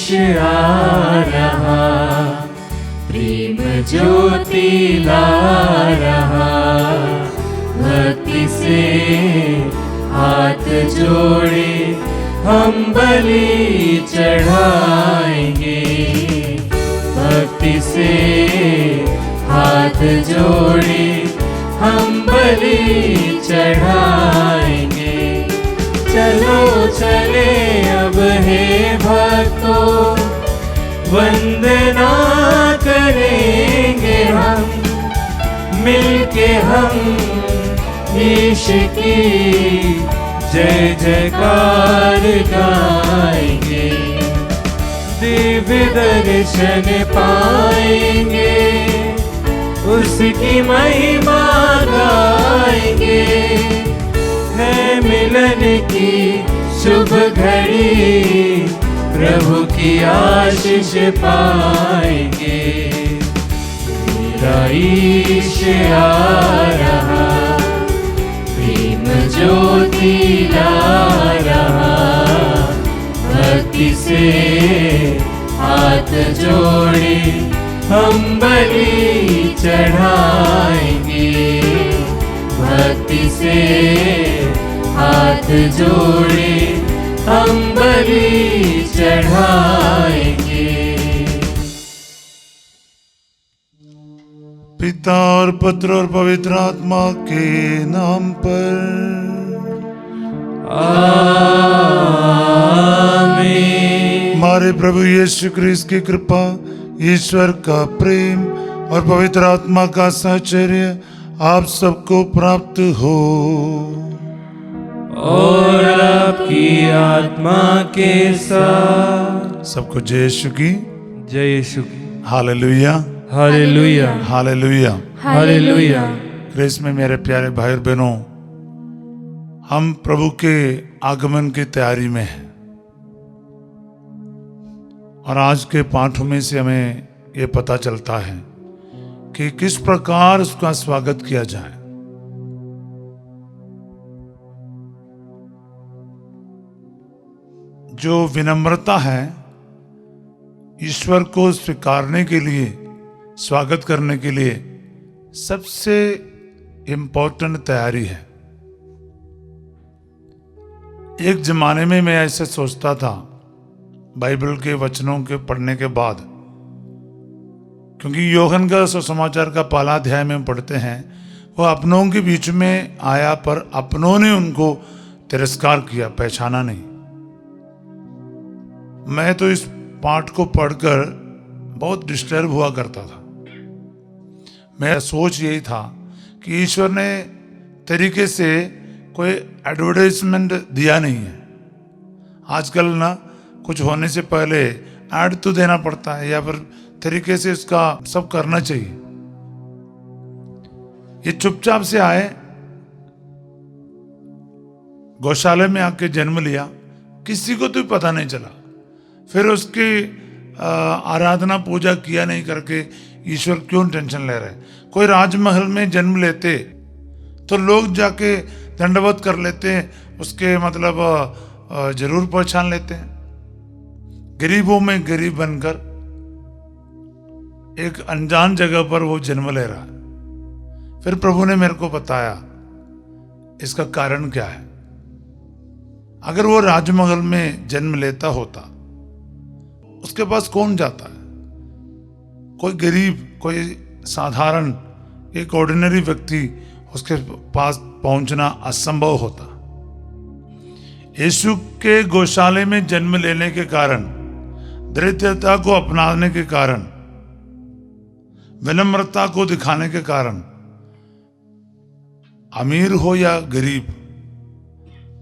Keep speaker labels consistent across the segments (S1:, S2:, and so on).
S1: ईश आ रहा, प्रेम ज्योति ला रहा। भक्ति से हाथ जोड़े हम बलि चढ़ाएंगे। भक्ति से हाथ जोड़े हम बलि चढ़ाएंगे। चलो चले अब हे भक्तों, वंदना करेंगे हम, मिलके हम ईश की जय जयकार गाएंगे। दिव्य दर्शन पाएंगे, उसकी महिमा गाएंगे। है मिलन की शुभ घड़ी, प्रभु की आशीष पाएंगे। मेरा ईश आ रहा, प्रेम ज्योति ला रहा। भक्ति से हाथ जोड़े हम बलि चढ़ाएंगे। भक्ति से हाथ जोड़े हम बलि चढ़ाएंगे।
S2: पिता और पुत्र और पवित्र आत्मा के नाम पर
S1: आमीन।
S2: हमारे प्रभु यीशु क्रिस्त की कृपा, ईश्वर का प्रेम और पवित्र आत्मा का साहचर्य आप सबको प्राप्त हो।
S1: और आपकी आत्मा के साथ।
S2: सबको जय यीशु की।
S1: जय यीशु की।
S2: Hallelujah,
S1: hallelujah,
S2: hallelujah,
S1: hallelujah.
S2: क्रिस्त में मेरे प्यारे भाई और बहनों, हम प्रभु के आगमन की तैयारी में हैं। और आज के पाठों में से हमें ये पता चलता है कि किस प्रकार उसका स्वागत किया जाए। जो विनम्रता है, ईश्वर को स्वीकारने के लिए, स्वागत करने के लिए सबसे इम्पोर्टेंट तैयारी है। एक जमाने में मैं ऐसे सोचता था, बाइबल के वचनों के पढ़ने के बाद, क्योंकि यूहन्ना का सुसमाचार का पहला अध्याय में पढ़ते हैं, वो अपनों के बीच में आया पर अपनों ने उनको तिरस्कार किया, पहचाना नहीं। मैं तो इस पाठ को पढ़कर बहुत डिस्टर्ब हुआ करता था। मेरा सोच यही था कि ईश्वर ने तरीके से कोई एडवर्टाइजमेंट दिया नहीं है। आजकल ना कुछ होने से पहले ऐड तो देना पड़ता है, या फिर तरीके से उसका सब करना चाहिए। ये चुपचाप से आए, गौशाला में आके जन्म लिया, किसी को तो पता नहीं चला। फिर उसकी आराधना पूजा किया नहीं करके ईश्वर क्यों टेंशन ले रहे? कोई राजमहल में जन्म लेते तो लोग जाके दंडवत कर लेते हैं, उसके मतलब जरूर पहचान लेते हैं। गरीबों में गरीब बनकर एक अनजान जगह पर वो जन्म ले रहा है। फिर प्रभु ने मेरे को बताया इसका कारण क्या है। अगर वो राजमहल में जन्म लेता होता, उसके पास कौन जाता है? कोई गरीब, कोई साधारण, एक ऑर्डिनरी व्यक्ति उसके पास पहुंचना असंभव होता। यीशु के गौशाले में जन्म लेने के कारण, दरिद्रता को अपनाने के कारण, विनम्रता को दिखाने के कारण, अमीर हो या गरीब,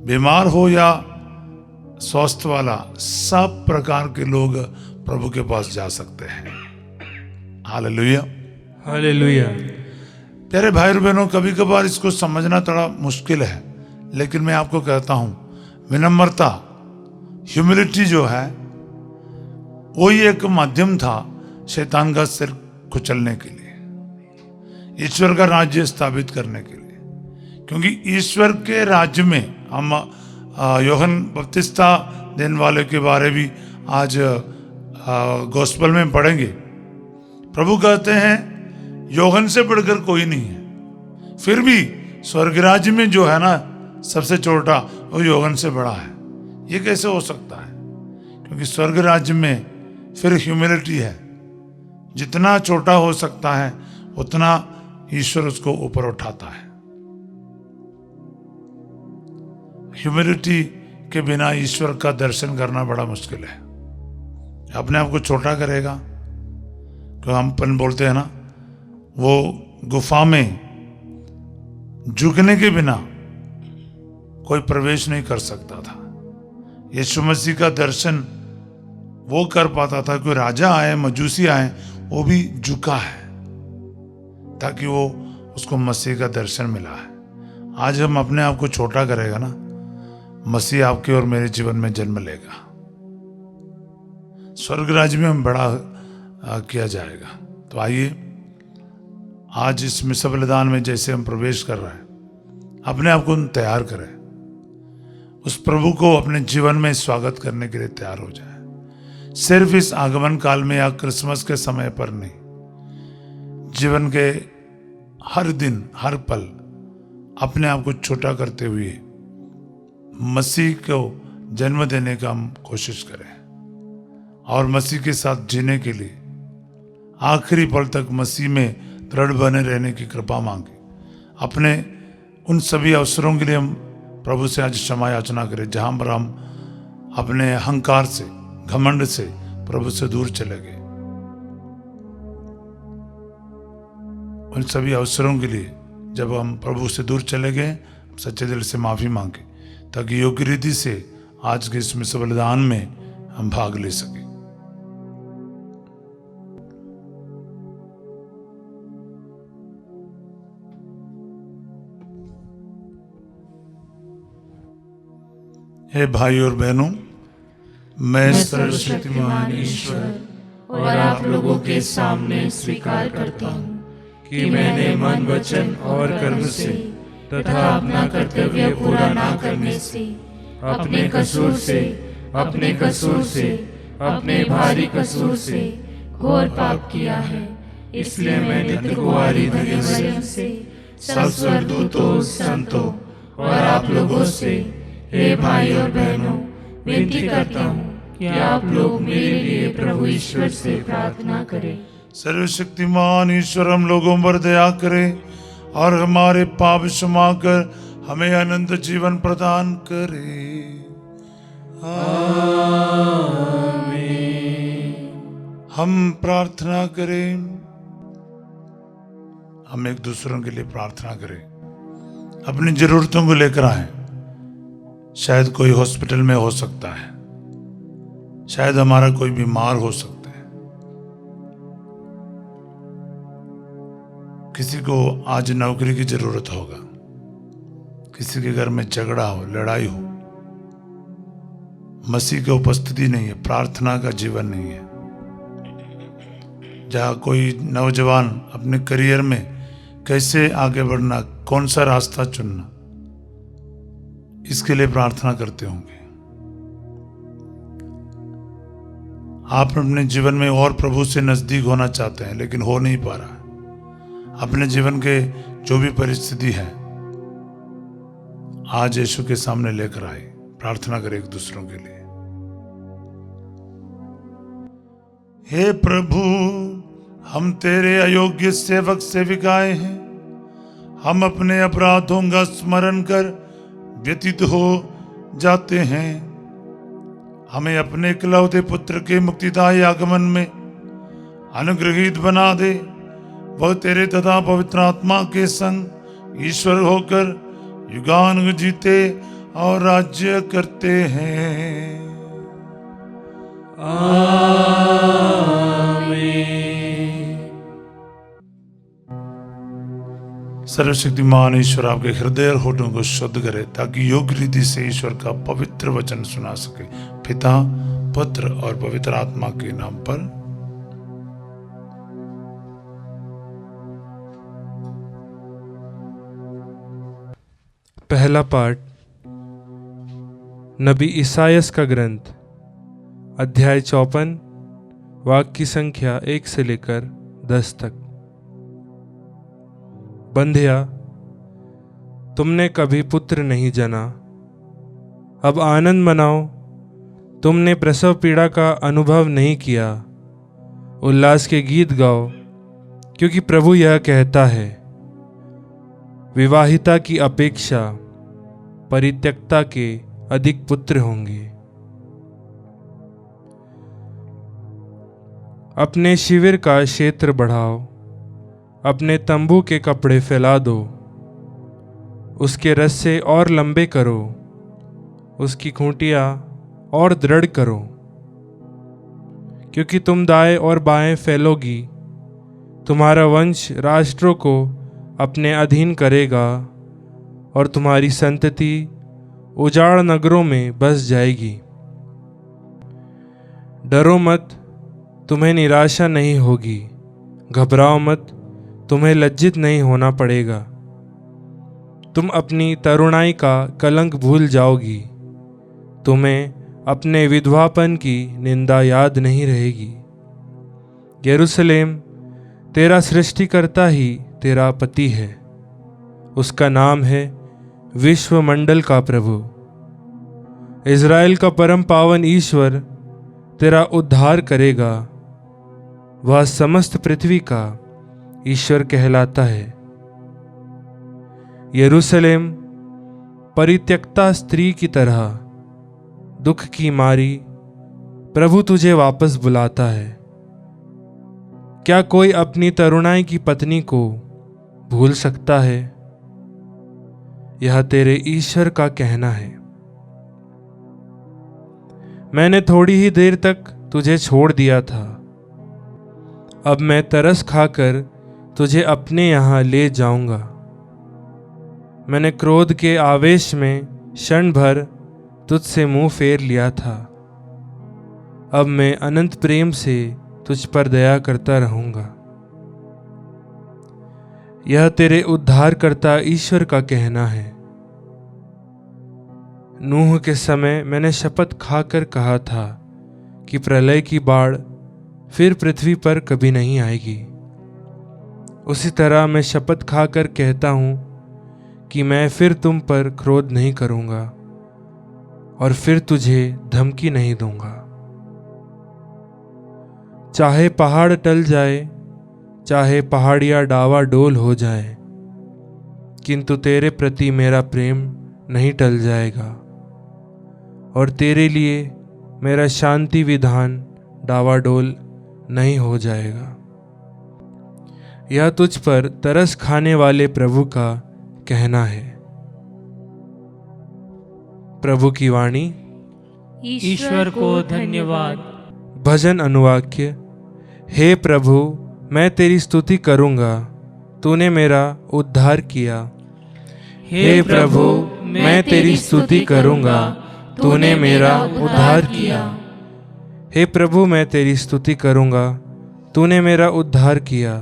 S2: बीमार हो या स्वस्थ वाला, सब प्रकार के लोग प्रभु के पास जा सकते हैं। Hallelujah,
S1: hallelujah.
S2: प्यारे भाई और बहनों, कभी कभार इसको समझना थोड़ा मुश्किल है, लेकिन मैं आपको कहता हूं, विनम्रता, ह्यूमिलिटी जो है, वही एक माध्यम था शैतान का सिर कुचलने के लिए, ईश्वर का राज्य स्थापित करने के लिए। क्योंकि ईश्वर के राज्य में, हम यूहन्ना बपतिस्मा देने वाले के बारे भी आज गॉस्पेल में पढ़ेंगे, प्रभु कहते हैं यूहन्ना से बढ़कर कोई नहीं है। फिर भी स्वर्ग राज्य में जो है ना सबसे छोटा, वो यूहन्ना से बड़ा है। ये कैसे हो सकता है? क्योंकि स्वर्ग राज्य में फिर ह्यूमिलिटी है। जितना छोटा हो सकता है उतना ईश्वर उसको ऊपर उठाता है। ह्यूमिलिटी के बिना ईश्वर का दर्शन करना बड़ा मुश्किल है। अपने आप को छोटा करेगा तो हम अपन बोलते हैं ना, वो गुफा में झुकने के बिना कोई प्रवेश नहीं कर सकता था। यीशु मसीह का दर्शन वो कर पाता था। कोई राजा आए, मजूसी आए, वो भी झुका है ताकि वो उसको मसीह का दर्शन मिला है। आज हम अपने आप को छोटा करेगा ना, मसीह आपके और मेरे जीवन में जन्म लेगा। स्वर्ग राज्य में हम बड़ा किया जाएगा। तो आइए आज इस मिस्र बलिदान में जैसे हम प्रवेश कर रहे हैं, अपने आप को तैयार करें, उस प्रभु को अपने जीवन में स्वागत करने के लिए तैयार हो जाए। सिर्फ इस आगमन काल में या क्रिसमस के समय पर नहीं, जीवन के हर दिन हर पल अपने आप को छोटा करते हुए मसीह को जन्म देने का हम कोशिश करें और मसीह के साथ जीने के लिए आखिरी पल तक मसीह में दृढ़ बने रहने की कृपा मांगे। अपने उन सभी अवसरों के लिए हम प्रभु से आज क्षमा याचना करें जहां पर हम अपने अहंकार से, घमंड से प्रभु से दूर चले गए। उन सभी अवसरों के लिए जब हम प्रभु से दूर चले गए, सच्चे दिल से माफी मांगे ताकि योग्य रीति से आज के इस मिस्र बलिदान में हम भाग ले सके। हे भाई और बहनों, मैं सर्वशक्तिमान ईश्वर
S3: और आप लोगों के सामने स्वीकार करता हूँ कि मैंने मन, वचन और कर्म से तथा अपना कर्तव्य पूरा ना करने से, अपने कसूर से, अपने भारी कसूर से घोर पाप किया है। इसलिए मैं नित्य कुंवारी मरियम से, सब स्वर्गदूतों, संतों और आप लोगों से, हे भाई और बहनों, विनती करता हूँ कि आप लोग मेरे लिए प्रभु ईश्वर से प्रार्थना करें।
S2: सर्वशक्तिमान ईश्वर हम लोगों पर दया करे और हमारे पाप क्षमा कर हमें अनंत जीवन प्रदान करे। आमीन। हम प्रार्थना करें, हम एक दूसरों के लिए प्रार्थना करें, अपनी जरूरतों को लेकर आए। शायद कोई हॉस्पिटल में हो सकता है, शायद हमारा कोई बीमार हो सकता है, किसी को आज नौकरी की जरूरत होगा, किसी के घर में झगड़ा हो, लड़ाई हो, मसीह की उपस्थिति नहीं है, प्रार्थना का जीवन नहीं है। जहाँ कोई नौजवान अपने करियर में कैसे आगे बढ़ना, कौन सा रास्ता चुनना, इसके लिए प्रार्थना करते होंगे। आप अपने जीवन में और प्रभु से नजदीक होना चाहते हैं लेकिन हो नहीं पा रहा। अपने जीवन के जो भी परिस्थिति है आज यीशु के सामने लेकर आए, प्रार्थना करें एक दूसरों के लिए। हे प्रभु, हम तेरे अयोग्य सेवक सेविकाएं हैं। हम अपने अपराधों का स्मरण कर व्यतीत हो जाते हैं। हमें अपने इकलौते पुत्र के मुक्तिदायी आगमन में अनुग्रहित बना दे। वह तेरे तथा पवित्र आत्मा के संग ईश्वर होकर युगानुग जीते और राज्य करते हैं। सर्वशक्तिमान ईश्वर आपके हृदय और होठों को शुद्ध करे ताकि योग्य रीति से ईश्वर का पवित्र वचन सुना सके। पिता, पुत्र और पवित्र आत्मा के नाम पर
S1: पहला पाठ नबी ईसायास का ग्रंथ, अध्याय 54 वाक्य की संख्या 1 से लेकर 10 तक। बंध्या, तुमने कभी पुत्र नहीं जना, अब आनंद मनाओ। तुमने प्रसव पीड़ा का अनुभव नहीं किया, उल्लास के गीत गाओ, क्योंकि प्रभु यह कहता है, विवाहिता की अपेक्षा परित्यक्ता के अधिक पुत्र होंगे। अपने शिविर का क्षेत्र बढ़ाओ, अपने तंबू के कपड़े फैला दो, उसके रस्से और लंबे करो, उसकी खूंटियां और दृढ़ करो, क्योंकि तुम दाएं और बाएं फैलोगी। तुम्हारा वंश राष्ट्रों को अपने अधीन करेगा और तुम्हारी संतति उजाड़ नगरों में बस जाएगी। डरो मत, तुम्हें निराशा नहीं होगी। घबराओ मत, तुम्हें लज्जित नहीं होना पड़ेगा। तुम अपनी तरुणाई का कलंक भूल जाओगी। तुम्हें अपने विधवापन की निंदा याद नहीं रहेगी। यरूशलेम, तेरा सृष्टिकर्ता ही तेरा पति है। उसका नाम है विश्वमंडल का प्रभु। इज़राइल का परम पावन ईश्वर तेरा उद्धार करेगा। वह समस्त पृथ्वी का ईश्वर कहलाता है। यरूशलेम, परित्यक्ता स्त्री की तरह दुख की मारी प्रभु तुझे वापस बुलाता है। क्या कोई अपनी तरुणाई की पत्नी को भूल सकता है? यह तेरे ईश्वर का कहना है। मैंने थोड़ी ही देर तक तुझे छोड़ दिया था, अब मैं तरस खाकर तुझे अपने यहां ले जाऊंगा। मैंने क्रोध के आवेश में क्षण भर तुझसे मुंह फेर लिया था, अब मैं अनंत प्रेम से तुझ पर दया करता रहूंगा। यह तेरे उद्धारकर्ता ईश्वर का कहना है। नूह के समय मैंने शपथ खाकर कहा था कि प्रलय की बाढ़ फिर पृथ्वी पर कभी नहीं आएगी। उसी तरह मैं शपथ खाकर कहता हूं कि मैं फिर तुम पर क्रोध नहीं करूंगा और फिर तुझे धमकी नहीं दूंगा। चाहे पहाड़ टल जाए, चाहे पहाड़ियां डावाडोल हो जाए, किंतु तेरे प्रति मेरा प्रेम नहीं टल जाएगा और तेरे लिए मेरा शांति विधान डावाडोल नहीं हो जाएगा। यह तुझ पर तरस खाने वाले प्रभु का कहना है। प्रभु की वाणी।
S3: ईश्वर को धन्यवाद।
S1: भजन अनुवाक्य। हे प्रभु, मैं तेरी स्तुति करूंगा, तूने मेरा उद्धार किया। हे प्रभु, मैं तेरी स्तुति करूंगा, तूने मेरा उद्धार किया। हे प्रभु, मैं तेरी स्तुति करूंगा, तूने मेरा उद्धार किया।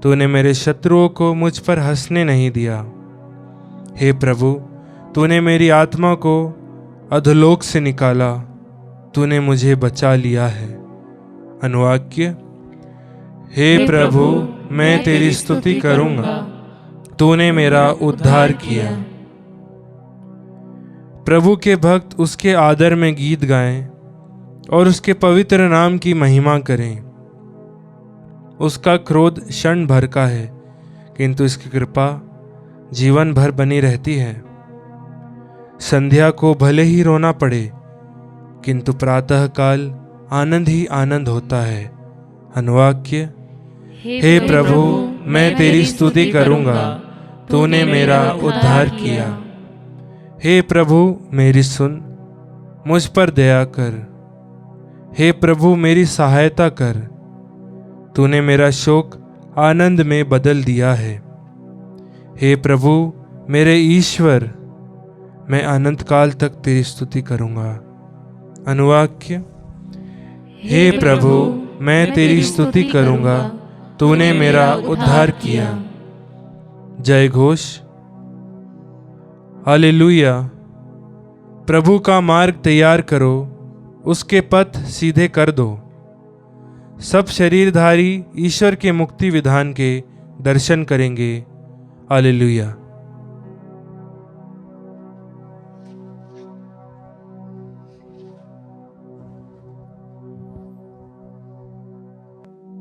S1: तूने मेरे शत्रुओं को मुझ पर हंसने नहीं दिया। हे प्रभु, तूने मेरी आत्मा को अधोलोक से निकाला, तूने मुझे बचा लिया है। अनुवाक्य। हे प्रभु, मैं तेरी स्तुति करूंगा, तूने मेरा उद्धार किया। प्रभु के भक्त उसके आदर में गीत गाएं और उसके पवित्र नाम की महिमा करें। उसका क्रोध क्षण भर का है, किंतु इसकी कृपा जीवन भर बनी रहती है। संध्या को भले ही रोना पड़े, किंतु प्रातः काल आनंद ही आनंद होता है। अनुवाक्य। हे प्रभु, मैं तेरी स्तुति करूंगा, तूने मेरा उद्धार किया। हे प्रभु, मेरी सुन, मुझ पर दया कर। हे प्रभु, मेरी सहायता कर। तूने मेरा शोक आनंद में बदल दिया है। हे प्रभु, मेरे ईश्वर, मैं अनंत काल तक तेरी स्तुति करूंगा। अनुवाक्य। हे प्रभु, मैं तेरी स्तुति करूंगा, तूने मेरा उद्धार किया। जय घोष। हालेलुया। प्रभु का मार्ग तैयार करो, उसके पथ सीधे कर दो। सब शरीरधारी ईश्वर के मुक्ति विधान के दर्शन करेंगे। हालेलुया।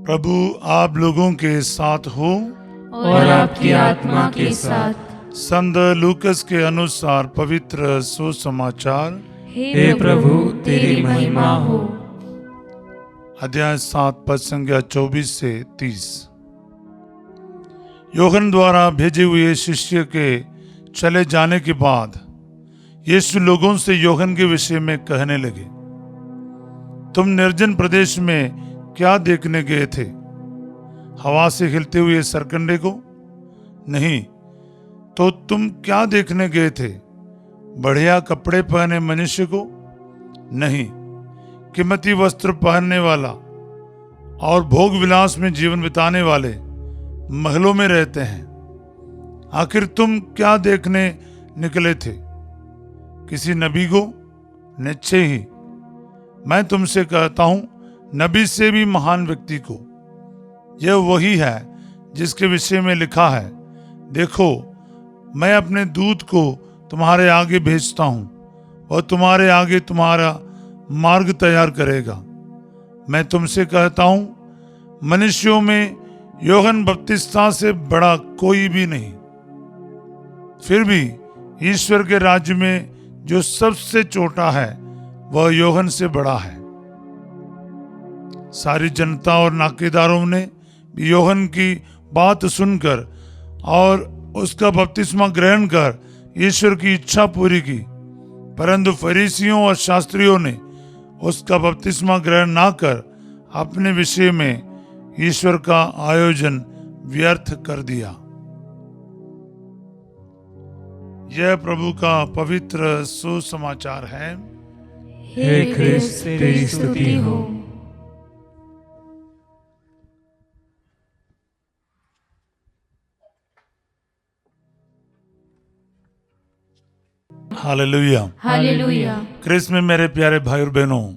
S2: प्रभु आप लोगों के साथ हो
S3: और आपकी आत्मा के साथ।
S2: संत लूकस के अनुसार पवित्र सुसमाचार।
S3: हे प्रभु तेरी महिमा हो।
S2: अध्याय 7 पद संख्या 24 से 30। यूहन्ना द्वारा भेजे हुए शिष्य के चले जाने के बाद यीशु लोगों से यूहन्ना के विषय में कहने लगे, तुम निर्जन प्रदेश में क्या देखने गए थे? हवा से हिलते हुए सरकंडे को? नहीं। तो तुम क्या देखने गए थे? बढ़िया कपड़े पहने मनुष्य को? नहीं। कीमती वस्त्र पहनने वाला और भोग विलास में जीवन बिताने वाले महलों में रहते हैं। आखिर तुम क्या देखने निकले थे? किसी नबी को? निश्चय ही मैं तुमसे कहता हूं, नबी से भी महान व्यक्ति को। यह वही है जिसके विषय में लिखा है, देखो मैं अपने दूत को तुम्हारे आगे भेजता हूं, वह तुम्हारे आगे तुम्हारा मार्ग तैयार करेगा। मैं तुमसे कहता हूं, मनुष्यों में यूहन्ना बपतिस्मा से बड़ा कोई भी नहीं। फिर भी ईश्वर के राज्य में जो सबसे छोटा है वह यूहन्ना से बड़ा है। सारी जनता और नाकेदारों ने भी यूहन्ना की बात सुनकर और उसका बपतिस्मा ग्रहण कर ईश्वर की इच्छा पूरी की, परंतु फरीसियों और शास्त्रियों ने उसका बपतिस्मा ग्रहण ना कर अपने विषय में ईश्वर का आयोजन व्यर्थ कर दिया। यह प्रभु का पवित्र सुसमाचार है।
S3: हे ख्रिस्त तेरी स्तुति हो।
S2: हालेलुया।
S3: हालेलुया।
S2: क्रिस्त में मेरे प्यारे भाई और बहनों,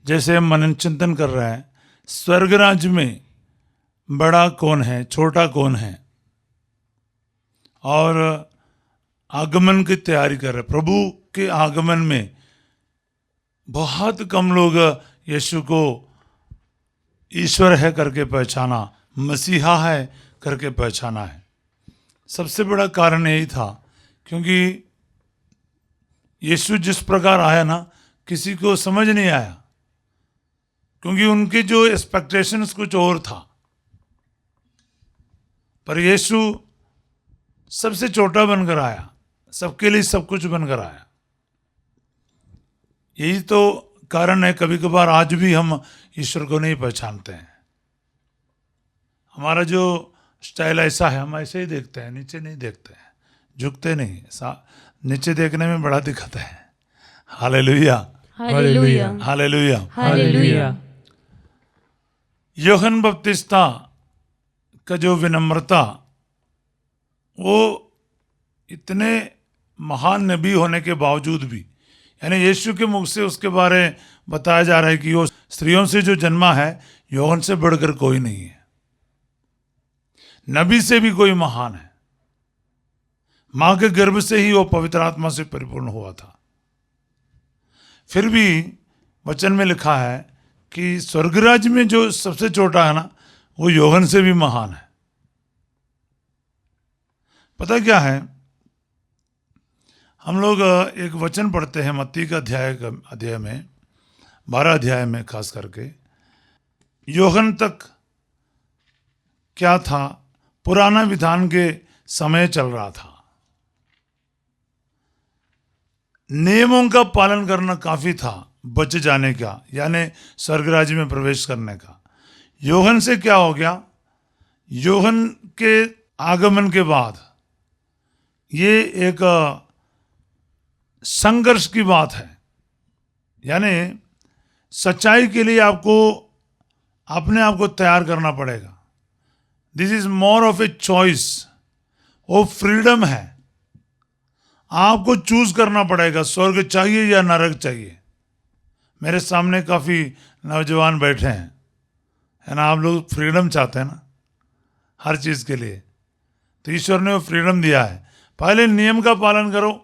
S2: जैसे हम मनन चिंतन कर रहे हैं, स्वर्ग राज्य में बड़ा कौन है, छोटा कौन है, और आगमन की तैयारी कर रहे। प्रभु के आगमन में बहुत कम लोग यीशु को ईश्वर है करके पहचाना, मसीहा है करके पहचाना है। सबसे बड़ा कारण यही था क्योंकि यीशु जिस प्रकार आया ना, किसी को समझ नहीं आया, क्योंकि उनके जो एक्सपेक्टेशंस कुछ और था। पर यीशु सबसे छोटा बनकर आया, सबके लिए सब कुछ बनकर आया। यही तो कारण है कभी कभार आज भी हम ईश्वर को नहीं पहचानते हैं। हमारा जो स्टाइल ऐसा है, हम ऐसे ही देखते हैं, नीचे नहीं देखते हैं, झुकते नहीं। नीचे देखने में बड़ा दिक्कत है। हालेलुया।
S3: हालेलुया।
S2: हालेलुया।
S3: हालेलुया।
S2: यूहन्ना बपतिस्मा का जो विनम्रता, वो इतने महान नबी होने के बावजूद भी, यानी यीशु के मुख से उसके बारे बताया जा रहा है कि वो स्त्रियों से जो जन्मा है, यूहन्ना से बढ़कर कोई नहीं है, नबी से भी कोई महान है। मां के गर्भ से ही वो पवित्र आत्मा से परिपूर्ण हुआ था। फिर भी वचन में लिखा है कि स्वर्ग राज्य में जो सबसे छोटा है ना, वो यूहन्ना से भी महान है। पता क्या है, हम लोग एक वचन पढ़ते हैं मत्ती का अध्याय में, 12 अध्याय में खास करके। यूहन्ना तक क्या था, पुराना विधान के समय चल रहा था, नियमों का पालन करना काफी था बच जाने का, यानी स्वर्ग राज्य में प्रवेश करने का। यूहन्ना से क्या हो गया, यूहन्ना के आगमन के बाद ये एक संघर्ष की बात है। यानी सच्चाई के लिए आपको अपने आप को तैयार करना पड़ेगा। This is more of a choice, वो फ्रीडम है। आपको चूज करना पड़ेगा, स्वर्ग चाहिए या नरक चाहिए। मेरे सामने काफी नौजवान बैठे हैं, है ना, आप लोग फ्रीडम चाहते हैं ना हर चीज़ के लिए, तो ईश्वर ने वो फ्रीडम दिया है। पहले नियम का पालन करो,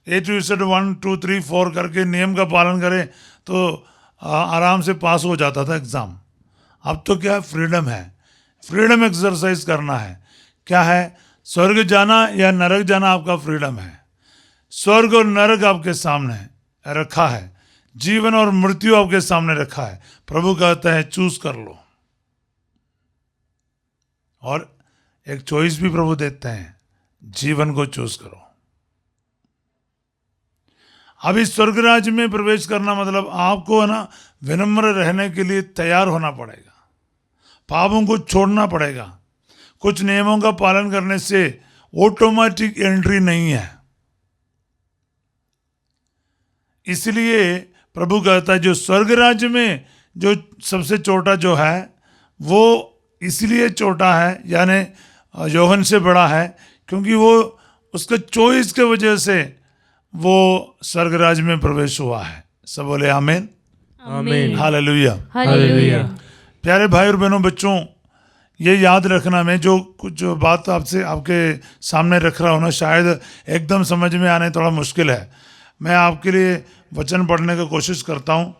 S2: A to Z 1 2 3 4 करके नियम का पालन करें तो आराम से पास हो जाता था एग्ज़ाम। अब तो क्या है, फ्रीडम है, फ्रीडम एक्सरसाइज करना है। क्या है, स्वर्ग जाना या नरक जाना आपका फ्रीडम है। स्वर्ग और नरक आपके सामने रखा है, जीवन और मृत्यु आपके सामने रखा है। प्रभु कहते हैं चूज कर लो, और एक चॉइस भी प्रभु देते हैं, जीवन को चूज करो। अब इस स्वर्ग राज्य में प्रवेश करना मतलब आपको है ना विनम्र रहने के लिए तैयार होना पड़ेगा, पापों को छोड़ना पड़ेगा। कुछ नियमों का पालन करने से ऑटोमेटिक एंट्री नहीं है। इसलिए प्रभु कहता है जो स्वर्ग राज्य में जो सबसे छोटा जो है वो इसलिए छोटा है, यानी यूहन्ना से बड़ा है, क्योंकि वो उसके चॉइस के वजह से वो स्वर्ग राज्य में प्रवेश हुआ है। सब बोले आमीन,
S1: आमीन,
S2: हालेलुया।
S3: हालेलुया।
S2: प्यारे भाई और बहनों, बच्चों, ये याद रखना, मैं जो कुछ बात आपसे आपके सामने रख रहा हूँ ना, शायद एकदम समझ में आने थोड़ा मुश्किल है। मैं आपके लिए वचन पढ़ने की कोशिश करता हूँ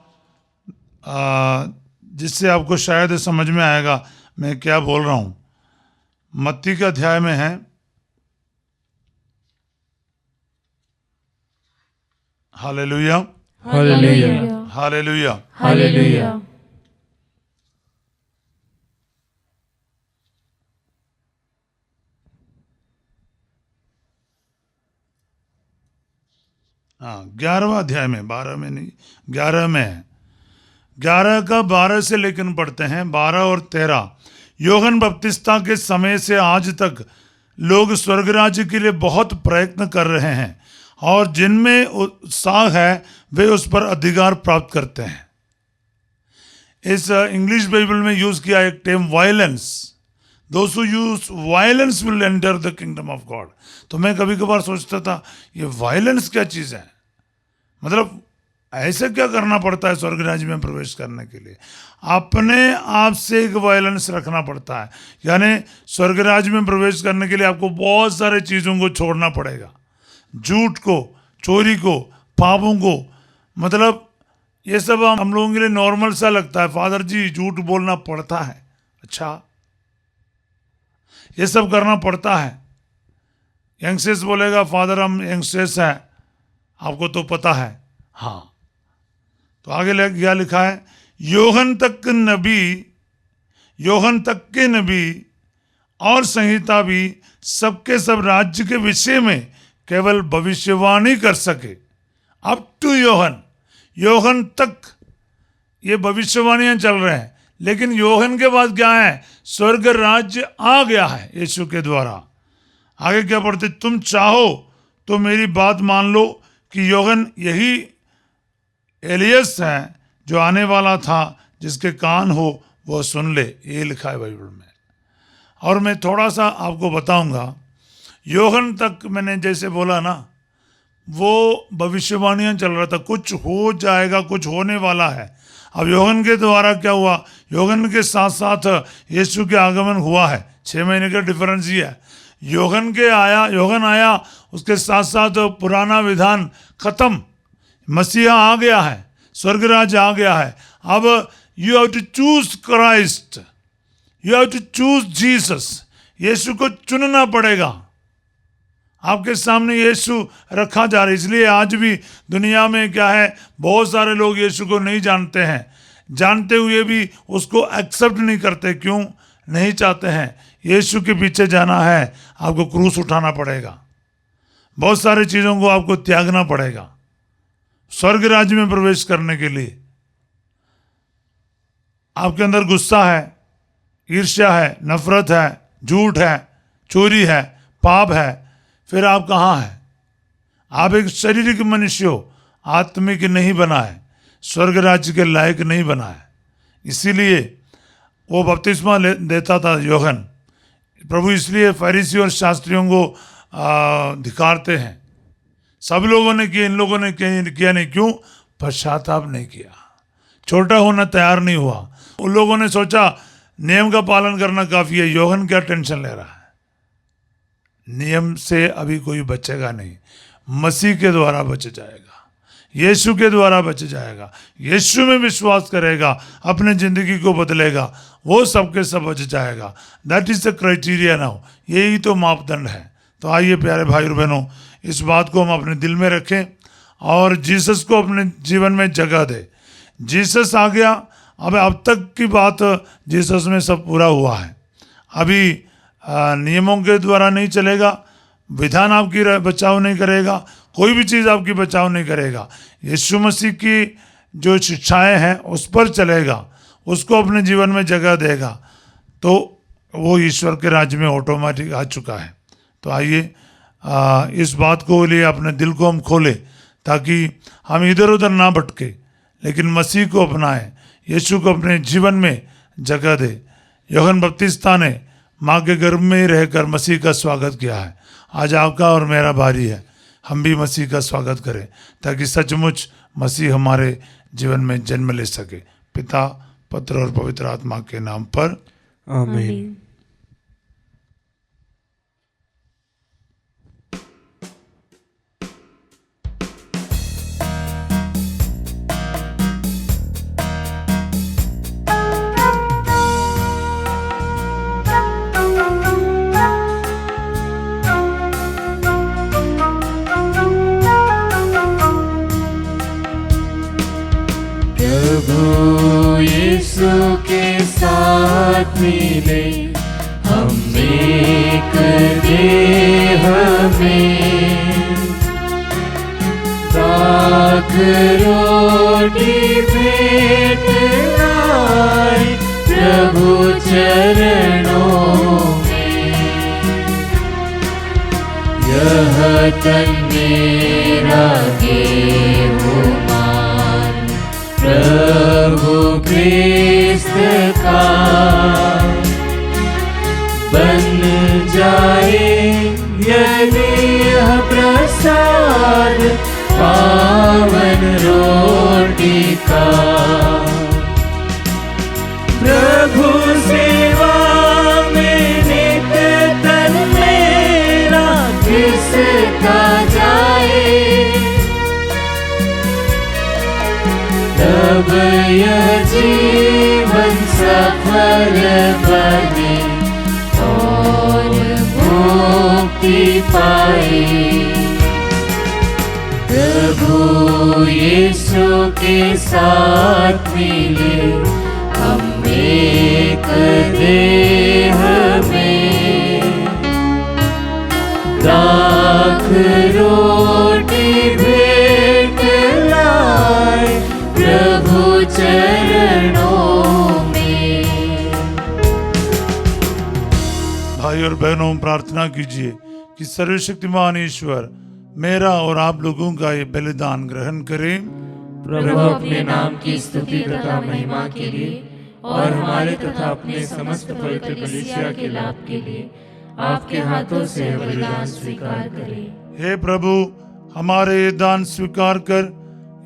S2: जिससे आपको शायद समझ में आएगा मैं क्या बोल रहा हूँ। मत्ती के अध्याय में है, हालेलुया,
S3: हालेलुया।
S2: हालेलुया।
S3: हालेलुया।
S2: हाँ, 11वां अध्याय में, 12 में नहीं, 11 में है। 11 का 12 से लेकिन पढ़ते हैं, 12 और 13। यूहन्ना बपतिस्मा के समय से आज तक लोग स्वर्ग राज्य के लिए बहुत प्रयत्न कर रहे हैं, और जिनमें उत्साह है वे उस पर अधिकार प्राप्त करते हैं। इस इंग्लिश बाइबल में यूज किया एक term violence, those who use violence will enter the kingdom of God. तो मैं कभी कभार सोचता था ये वायलेंस क्या चीज़ है, मतलब ऐसे क्या करना पड़ता है स्वर्ग राज्य में प्रवेश करने के लिए। अपने आप से एक वायलेंस रखना पड़ता है, यानी स्वर्ग राज्य में प्रवेश करने के लिए आपको बहुत सारे चीज़ों को छोड़ना पड़ेगा, झूठ को, चोरी को, पापों को। मतलब ये सब हम लोगों के लिए नॉर्मल सा लगता है, फादर जी झूठ बोलना पड़ता है, अच्छा ये सब करना पड़ता है। यंगस्टर्स बोलेगा फादर हम यंगस्टर्स हैं, आपको तो पता है। हाँ, तो आगे क्या लिखा है, यूहन्ना तक के नबी और संहिता भी सबके सब राज्य के विषय में केवल भविष्यवाणी कर सके। अप टू यूहन्ना तक ये भविष्यवाणियां चल रहे हैं, लेकिन यूहन्ना के बाद क्या है, स्वर्ग राज्य आ गया है यीशु के द्वारा। आगे क्या पढ़ते, तुम चाहो तो मेरी बात मान लो कि यूहन्ना यही एलियस है जो आने वाला था, जिसके कान हो वो सुन ले। ये लिखा है बाइबल में। और मैं थोड़ा सा आपको बताऊंगा, यूहन्ना तक मैंने जैसे बोला ना, वो भविष्यवाणियां चल रहा था, कुछ हो जाएगा, कुछ होने वाला है। अब यूहन्ना के द्वारा क्या हुआ, यूहन्ना के साथ साथ यीशु के आगमन हुआ है, 6 महीने का डिफरेंस ही है। यूहन्ना आया, उसके साथ साथ पुराना विधान खत्म, मसीहा आ गया है, स्वर्ग राज्य आ गया है। अब you have to choose Christ, you have to choose Jesus. Yeshu को चुनना पड़ेगा। आपके सामने यीशु रखा जा रहा है। इसलिए आज भी दुनिया में क्या है, बहुत सारे लोग यीशु को नहीं जानते हैं, जानते हुए भी उसको एक्सेप्ट नहीं करते। क्यों नहीं चाहते हैं? यीशु के पीछे जाना है, आपको क्रूस उठाना पड़ेगा, बहुत सारी चीज़ों को आपको त्यागना पड़ेगा स्वर्ग राज्य में प्रवेश करने के लिए। आपके अंदर गुस्सा है, ईर्ष्या है, नफरत है, झूठ है, चोरी है, पाप है, फिर आप कहाँ हैं? आप एक शारीरिक मनुष्य हो, आत्मिक नहीं बना है, स्वर्ग राज्य के लायक नहीं बना है। इसीलिए वो बपतिस्मा देता था यूहन्ना। प्रभु इसलिए फरीसी और शास्त्रियों को धिक्कारते हैं। सब लोगों ने किया, इन लोगों ने किया नहीं। क्यों? पश्चाताप नहीं किया, छोटा होना तैयार नहीं हुआ। उन लोगों ने सोचा नियम का पालन करना काफी है, यूहन्ना क्या टेंशन ले रहा है। नियम से अभी कोई बचेगा नहीं, मसीह के द्वारा बच जाएगा, यीशु के द्वारा बच जाएगा। यीशु में विश्वास करेगा, अपने जिंदगी को बदलेगा, वो सबके सब बच जाएगा। That is the criteria now, यही तो मापदंड है। तो आइए प्यारे भाई और बहनों, इस बात को हम अपने दिल में रखें और जीसस को अपने जीवन में जगह दे। जीसस आ गया, अब तक की बात जीसस में सब पूरा हुआ है। अभी नियमों के द्वारा नहीं चलेगा, विधान आपकी बचाव नहीं करेगा, कोई भी चीज़ आपकी बचाव नहीं करेगा। यीशु मसीह की जो शिक्षाएं हैं उस पर चलेगा, उसको अपने जीवन में जगह देगा, तो वो ईश्वर के राज्य में ऑटोमेटिक आ चुका है। तो आइए इस बात को लिए अपने दिल को हम खोलें ताकि हम इधर उधर ना भटके, लेकिन मसीह को अपनाएं, यीशु को अपने जीवन में जगह दे। यूहन्ना बपतिस्ता ने माँ के गर्भ में ही रहकर मसीह का स्वागत किया है। आज आपका और मेरा बारी है, हम भी मसीह का स्वागत करें ताकि सचमुच मसीह हमारे जीवन में जन्म ले सके। पिता, पुत्र और पवित्र आत्मा के नाम पर
S1: आमीन।
S3: प्रभु यीशु के साथ मिले हम एक देह में, साथ रोटी भेंट लाए प्रभु चरणों में। यह तन मेरा गेहूं प्रभु क्रिस्त का बन जाए यदि यह प्रसाद पावन रोटी का। प्रभु सेवा में नित तन मेरा किसका जाए, तब यह जीवन सफल बने और मुक्ति पाए। प्रभु यीशु के साथ मिले हम एक देह में, दाख रोटी भेंट लाए प्रभु चरणों में।
S2: भाई और बहनों, प्रार्थना कीजिए कि सर्वशक्तिमान ईश्वर मेरा और आप लोगों का ये बलिदान ग्रहण करें।
S3: प्रभु अपने नाम की स्तुति तथा महिमा के लिए और हमारे तथा अपने समस्त पवित्र कलीसिया के लाभ के लिए आपके हाथों से बलिदान स्वीकार करें।
S2: हे प्रभु, हमारे ये दान स्वीकार कर,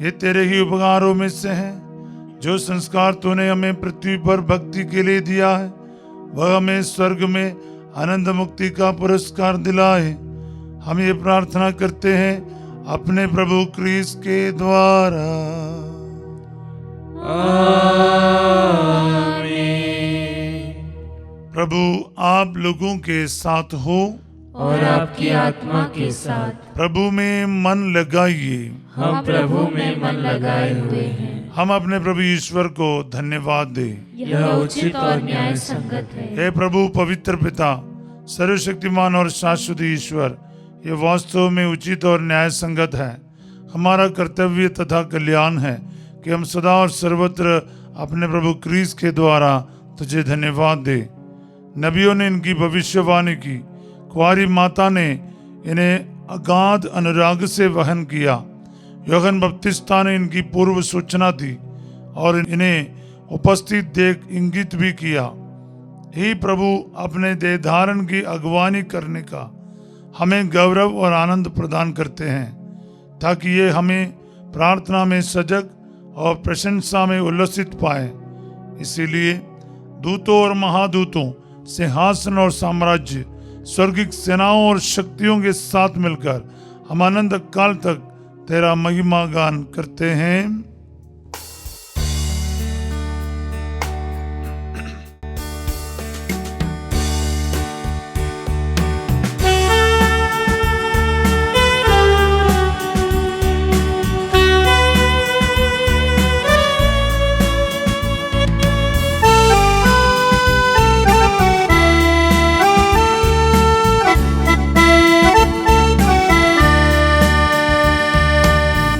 S2: ये तेरे ही उपकारों में से हैं। जो संस्कार तूने हमें पृथ्वी पर भक्ति के लिए दिया है, वह हमें स्वर्ग में आनंद मुक्ति का पुरस्कार दिलाए। हम ये प्रार्थना करते हैं अपने प्रभु क्रिस्त के द्वारा।
S3: आमीन।
S2: प्रभु आप लोगों के साथ हो
S3: और आपकी आत्मा के साथ।
S2: प्रभु में मन लगाइए।
S3: हम प्रभु में मन लगाए हुए हैं।
S2: हम अपने प्रभु ईश्वर को धन्यवाद दें।
S3: यह उचित और न्याय संगत है।
S2: हे प्रभु पवित्र पिता, सर्वशक्तिमान और शाश्वत ईश्वर, ये वास्तव में उचित और न्याय संगत है। हमारा कर्तव्य तथा कल्याण है कि हम सदा और सर्वत्र अपने प्रभु क्रिस्त के द्वारा तुझे धन्यवाद दे। नबियों ने इनकी भविष्यवाणी की, कुंवारी माता ने इन्हें अगाध अनुराग से वहन किया। यूहन्ना बपतिस्ता ने इनकी पूर्व सूचना दी और इन्हें उपस्थित देख इंगित भी किया। हे प्रभु, अपने देह धारण की अगवानी करने का हमें गौरव और आनंद प्रदान करते हैं, ताकि ये हमें प्रार्थना में सजग और प्रशंसा में उल्लसित पाए। इसीलिए दूतों और महादूतों, सिंहासन और साम्राज्य, स्वर्गिक सेनाओं और शक्तियों के साथ मिलकर हम अनंत काल तक तेरा महिमा गान करते हैं।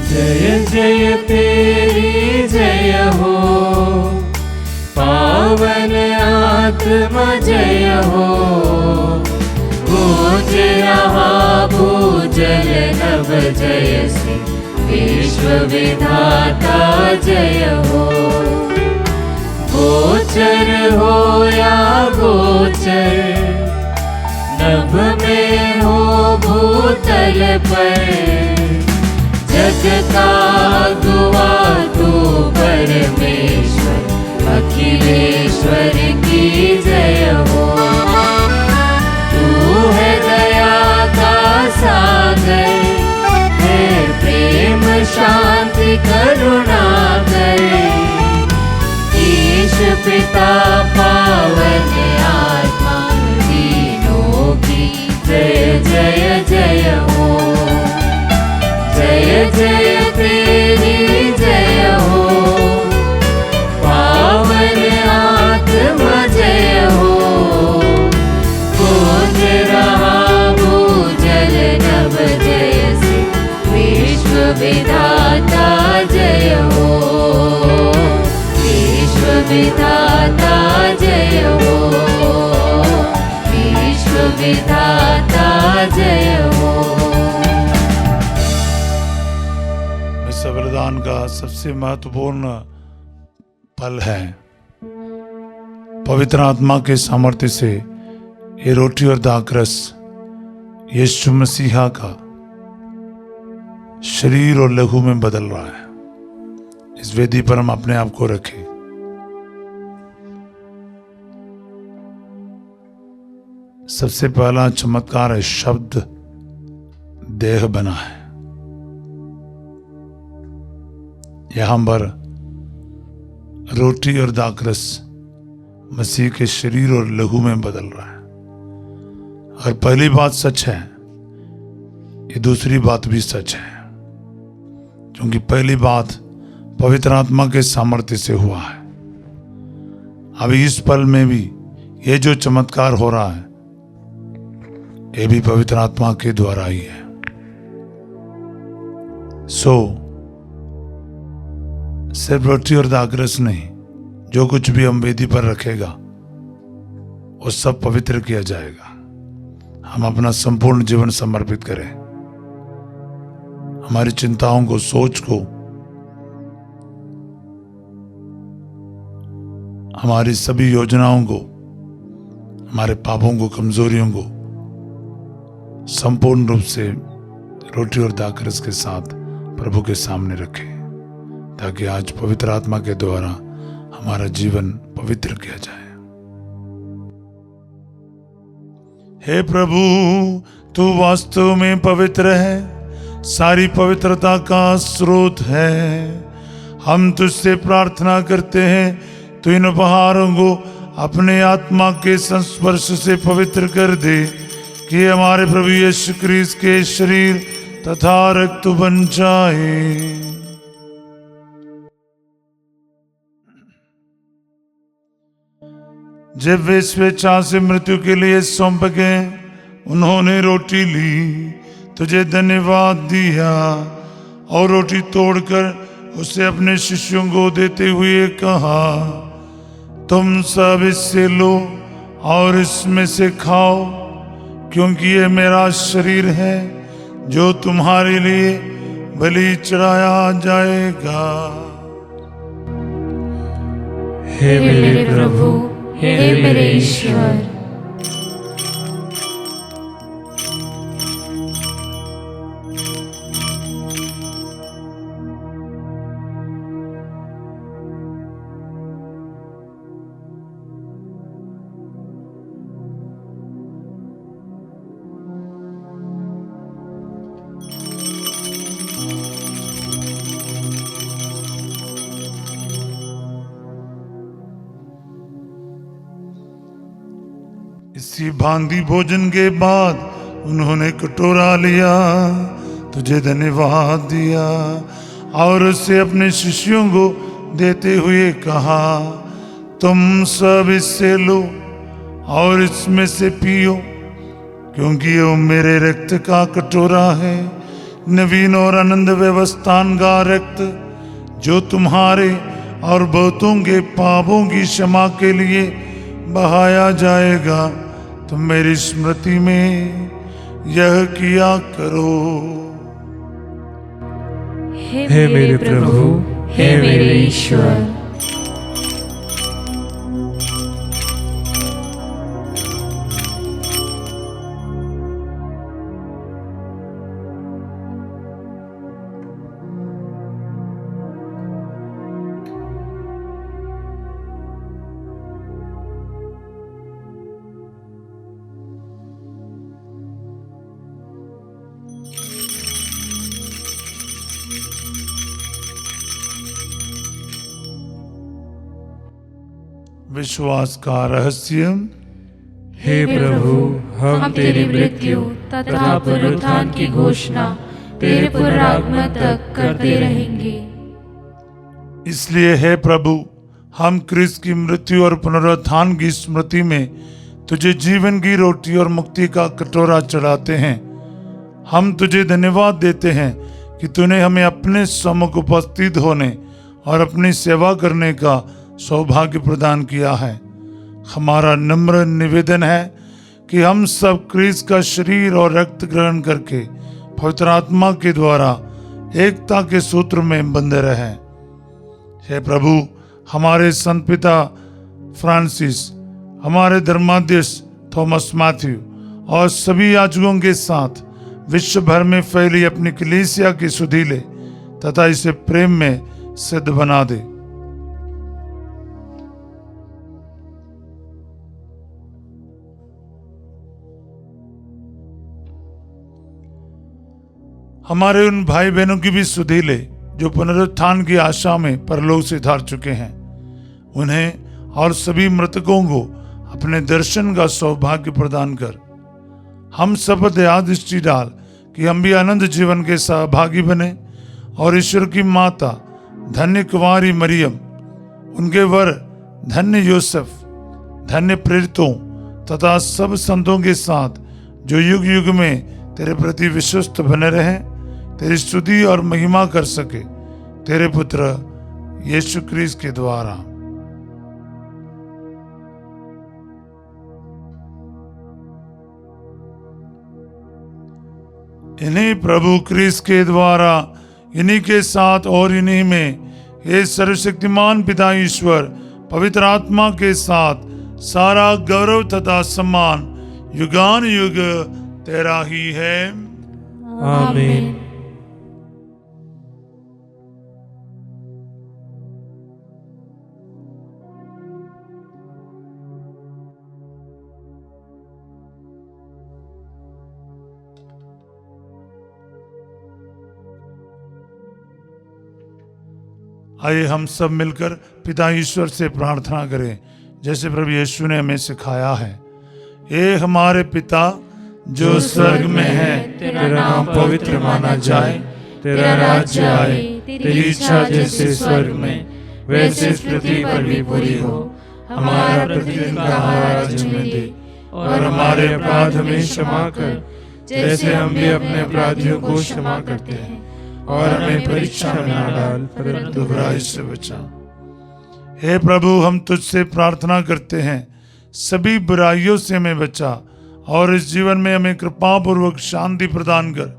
S3: जय जय तेरी जय हो, पावन आत्मा जय हो। गूंज रहा भूजल नभ जय से, विश्व विधाता जय हो। गोचर हो या गोचर, नभ में हो भूतल पर, जग का गुआ तू परमेश्वर, अखिलेश्वर की जय हो। तू है दया का सागर, है प्रेम शांति करुणा कर। ईश पिता पावन आत्मा, तीनों की जय जय जय हो। जय जय तेरी जय हो, पावन आत्मा जय हो। गूंज रहा भूजल नभ जय से, विश्व विधाता जय हो। विश्व विधाता जय हो, विश्व विधाता जय हो।
S2: बलिदान का सबसे महत्वपूर्ण पल है। पवित्र आत्मा के सामर्थ्य से ये रोटी और दाखरस यीशु मसीहा का शरीर और लहू में बदल रहा है। इस वेदी पर हम अपने आप को रखें। सबसे पहला चमत्कार है, शब्द देह बना है। यहां पर रोटी और दाखरस मसीह के शरीर और लहू में बदल रहा है। अगर पहली बात सच है, ये दूसरी बात भी सच है, क्योंकि पहली बात पवित्र आत्मा के सामर्थ्य से हुआ है। अभी इस पल में भी ये जो चमत्कार हो रहा है, ये भी पवित्र आत्मा के द्वारा ही है। सिर्फ रोटी और दाखरस नहीं, जो कुछ भी हम वेदी पर रखेगा वो सब पवित्र किया जाएगा। हम अपना संपूर्ण जीवन समर्पित करें। हमारी चिंताओं को, सोच को, हमारी सभी योजनाओं को, हमारे पापों को, कमजोरियों को संपूर्ण रूप से रोटी और दाखरस के साथ प्रभु के सामने रखें, ताकि आज पवित्र आत्मा के द्वारा हमारा जीवन पवित्र किया जाए। हे प्रभु, तू वास्तव में पवित्र है, सारी पवित्रता का स्रोत है। हम तुझसे प्रार्थना करते हैं, तू इन उपहारों को अपने आत्मा के संस्पर्श से पवित्र कर दे, कि हमारे प्रभु यीशु क्रिस्त के शरीर तथा रक्त बन जाए। जब वे स्वेच्छा से मृत्यु के लिए सौंप गए, उन्होंने रोटी ली, तुझे धन्यवाद दिया और रोटी तोड़कर उसे अपने शिष्यों को देते हुए कहा, तुम सब इससे लो और इसमें से खाओ, क्योंकि ये मेरा शरीर है जो तुम्हारे लिए बलि चढ़ाया जाएगा।
S3: हे मेरे प्रभु, हे मेरे ईश्वर,
S2: इसी भांति भोजन के बाद उन्होंने कटोरा लिया, तुझे धन्यवाद दिया और उसे अपने शिष्यों को देते हुए कहा, तुम सब इससे लो और इसमें से पियो, क्योंकि ये मेरे रक्त का कटोरा है, नवीन और आनंद व्यवस्थान का रक्त, जो तुम्हारे और बहुतों के पापों की क्षमा के लिए बहाया जाएगा। तुम मेरी स्मृति में यह किया करो।
S1: हे मेरे प्रभु,
S3: हे मेरे ईश्वर।
S2: विश्वास का रहस्य।
S1: हे प्रभु, हम
S3: तेरी मृत्यु तथा पुनरुत्थान की घोषणा तेरे पुनरागमन तक करते रहेंगे।
S2: इसलिए हे प्रभु, हम क्रिस्त की मृत्यु और पुनरुत्थान की स्मृति में तुझे जीवन की रोटी और मुक्ति का कटोरा चढ़ाते हैं। हम तुझे धन्यवाद देते हैं कि तूने हमें अपने सम्मुख उपस्थित होने और अपनी सेवा करने का सौभाग्य प्रदान किया है। हमारा नम्र निवेदन है कि हम सब क्रिस्त का शरीर और रक्त ग्रहण करके पवित्र आत्मा के द्वारा एकता के सूत्र में बंधे रहें। हे प्रभु, हमारे संत पिता फ्रांसिस, हमारे धर्माध्यक्ष थॉमस मैथ्यू और सभी याजकों के साथ विश्व भर में फैली अपनी कलीसिया की सुधि ले तथा इसे प्रेम में सिद्ध बना दे। हमारे उन भाई बहनों की भी सुधि ले जो पुनरुत्थान की आशा में परलोक से धार चुके हैं। उन्हें और सभी मृतकों को अपने दर्शन का सौभाग्य प्रदान कर। हम शपथ याद दृष्टि डाल कि हम भी आनंद जीवन के सहभागी बने और ईश्वर की माता धन्य कुंवारी मरियम, उनके वर धन्य यूसुफ, धन्य प्रेरितों तथा सब संतों के साथ जो युग युग में तेरे प्रति विश्वस्त बने रहें, तेरी स्तुति और महिमा कर सके, तेरे पुत्र यीशु क्रिस्त के द्वारा। इन्हीं प्रभु क्रिस्त के द्वारा, इन्हीं के साथ और इन्हीं में ये सर्वशक्तिमान पिता ईश्वर पवित्र आत्मा के साथ सारा गौरव तथा सम्मान युगान युग तेरा ही है।
S1: आमीन।
S2: आइए हम सब मिलकर पिता ईश्वर से प्रार्थना करें जैसे प्रभु यीशु ने हमें सिखाया है। हे हमारे पिता जो स्वर्ग में है,
S3: तेरा नाम पवित्र माना जाए, तेरा राज्य आए, तेरी इच्छा जैसे स्वर्ग में वैसे इस पृथ्वी पर भी पूरी हो। हमारा प्रतिदिन का आहार आज हमें दे और हमारे अपराध हमें क्षमा कर, जैसे हम भी अपने अपराधियों को क्षमा करते हैं, और हमें परीक्षा में न डाल परंतु बुराई से बचा।
S2: हे प्रभु, हम तुझसे प्रार्थना करते हैं सभी बुराइयों से हमें बचा और इस जीवन में हमें कृपा पूर्वक शांति प्रदान कर।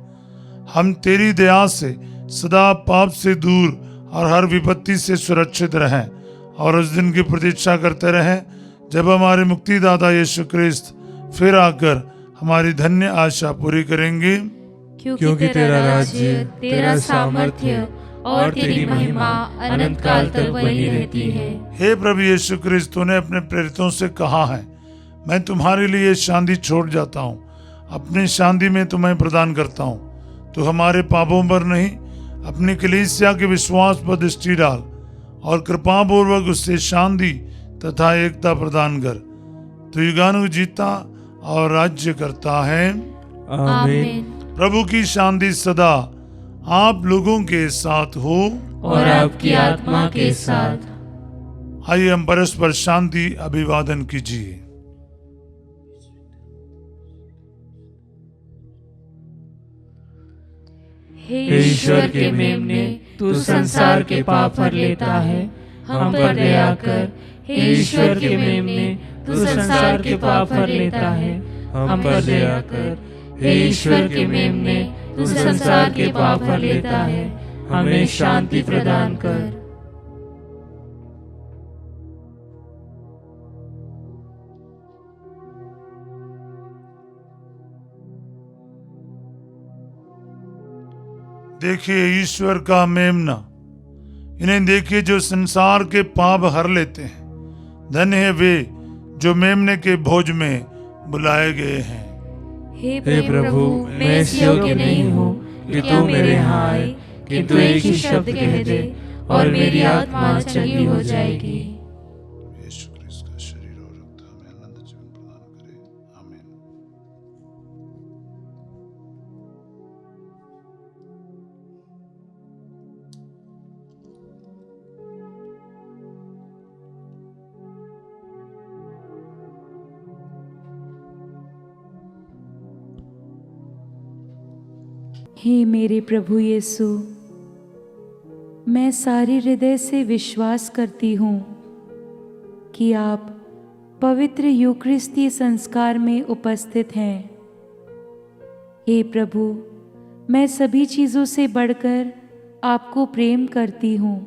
S2: हम तेरी दया से सदा पाप से दूर और हर विपत्ति से सुरक्षित रहें और उस दिन की प्रतीक्षा करते रहें जब हमारे मुक्तिदाता यीशु क्रिस्त फिर आकर हमारी धन्य आशा पूरी करेंगे।
S3: क्योंकि तेरा राज्य, तेरा सामर्थ्य और तेरी महिमा अनंत काल तक बनी रहती है।
S2: हे प्रभु यीशु क्रिस्त, तूने अपने प्रेरितों से कहा है, मैं तुम्हारे लिए शांति छोड़ जाता हूँ, अपनी शांति में तुम्हें प्रदान करता हूँ। तू हमारे पापों पर नहीं, अपनी कलीसिया के विश्वास पर दृष्टि डाल और कृपा पूर्वक उससे शांति तथा एकता प्रदान कर। तू युगानुयुग जीता और राज्य करता है।
S1: आमीन।
S2: प्रभु की शांति सदा आप लोगों के साथ हो
S3: और आपकी आत्मा के साथ।
S2: आइए हम परस्पर शांति अभिवादन कीजिए।
S3: हे ईश्वर के मेमने, तू संसार के पाप हर लेता है, हम पर दया कर। हे ईश्वर के मेमने, तू संसार के पाप हर लेता है, हम पर दया कर। हे ईश्वर के मेमने, तू संसार के पाप हर लेता है, हमें शांति प्रदान कर।
S2: देखिए ईश्वर का मेमना, इन्हें देखिए जो संसार के पाप हर लेते हैं। धन्य है वे जो मेमने के भोज में बुलाए गए हैं।
S3: हे प्रभु, मैं इस योग्य नहीं हूँ कि तू मेरे यहाँ आए, किंतु एक ही शब्द कह दे और मेरी आत्मा चंगी हो जाएगी।
S2: यीशु क्रिस्त का शरीर और रक्त हमें अनंत जीवन प्रदान करे। आमीन।
S4: हे मेरे प्रभु यीशु, मैं सारे हृदय से विश्वास करती हूँ कि आप पवित्र यूकरिस्ती संस्कार में उपस्थित हैं। हे प्रभु, मैं सभी चीज़ों से बढ़कर आपको प्रेम करती हूँ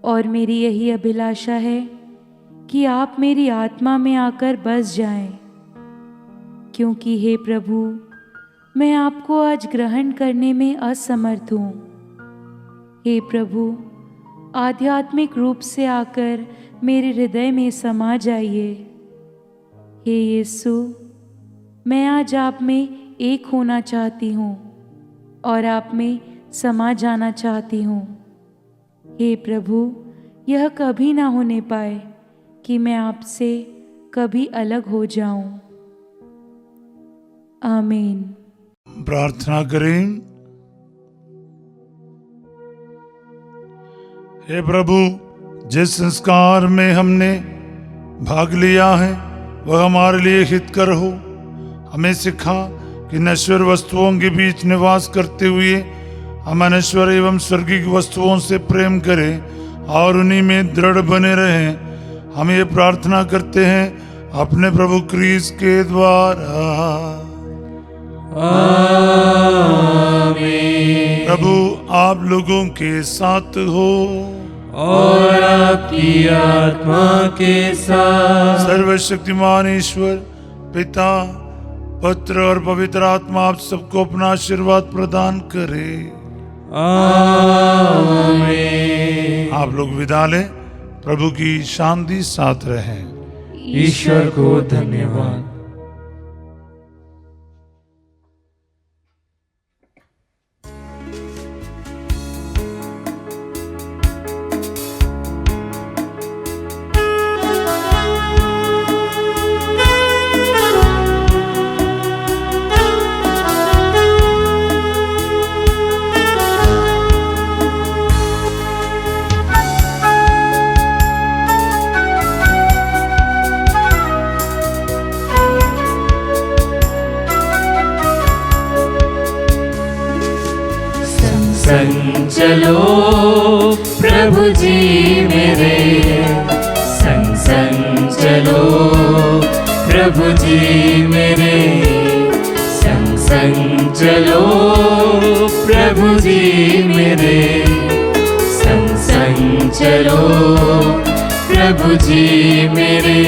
S4: और मेरी यही अभिलाषा है कि आप मेरी आत्मा में आकर बस जाएं, क्योंकि हे प्रभु, मैं आपको आज ग्रहण करने में असमर्थ हूँ। हे प्रभु, आध्यात्मिक रूप से आकर मेरे हृदय में समा जाइए। हे यीशु, मैं आज आप में एक होना चाहती हूँ और आप में समा जाना चाहती हूँ। हे प्रभु, यह कभी ना होने पाए कि मैं आपसे कभी अलग हो जाऊं। आमीन।
S2: प्रार्थना करें। हे प्रभु, जिस संस्कार में हमने भाग लिया है वह हमारे लिए हितकर हो। हमें सिखा कि नश्वर वस्तुओं के बीच निवास करते हुए हम अनश्वर एवं स्वर्गीय वस्तुओं से प्रेम करें और उन्हीं में दृढ़ बने रहें। हम ये प्रार्थना करते हैं अपने प्रभु क्रीस के द्वारा।
S1: आमीन।
S2: प्रभु आप लोगों के साथ हो
S1: और आपकी आत्मा के साथ।
S2: सर्वशक्तिमान ईश्वर पिता, पुत्र और पवित्र आत्मा आप सबको अपना आशीर्वाद प्रदान करे।
S1: आमीन।
S2: आप लोग विदा लें। प्रभु की शांति साथ रहे।
S1: ईश्वर को धन्यवाद।
S3: संग चलो प्रभु जी मेरे, संग चलो प्रभु जी मेरे, संग चलो प्रभु जी मेरे, संग चलो प्रभु जी मेरे।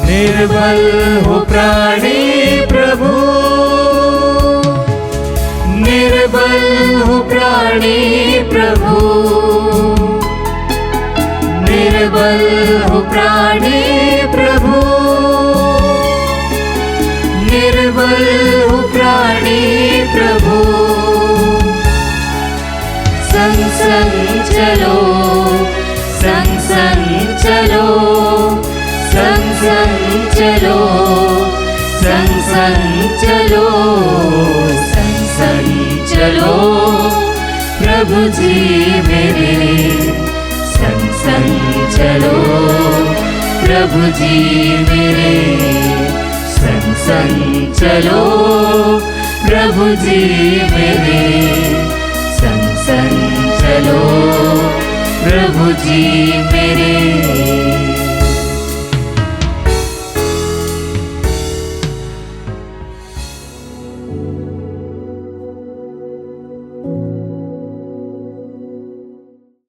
S3: निर्बल हो प्राणी प्रभु, निर्बल हो प्राणी प्रभु, निर्बल हो प्राणी प्रभु, निर्बल हो प्राणी प्रभु। संग संग चलो, संग संग चलो, संग संग चलो, संग संग चलो, संग संग चलो प्रभु जी मेरे, संग संग चलो प्रभु जी मेरे, संग संग चलो प्रभु जी मेरे, संग संग चलो प्रभु जी मेरे।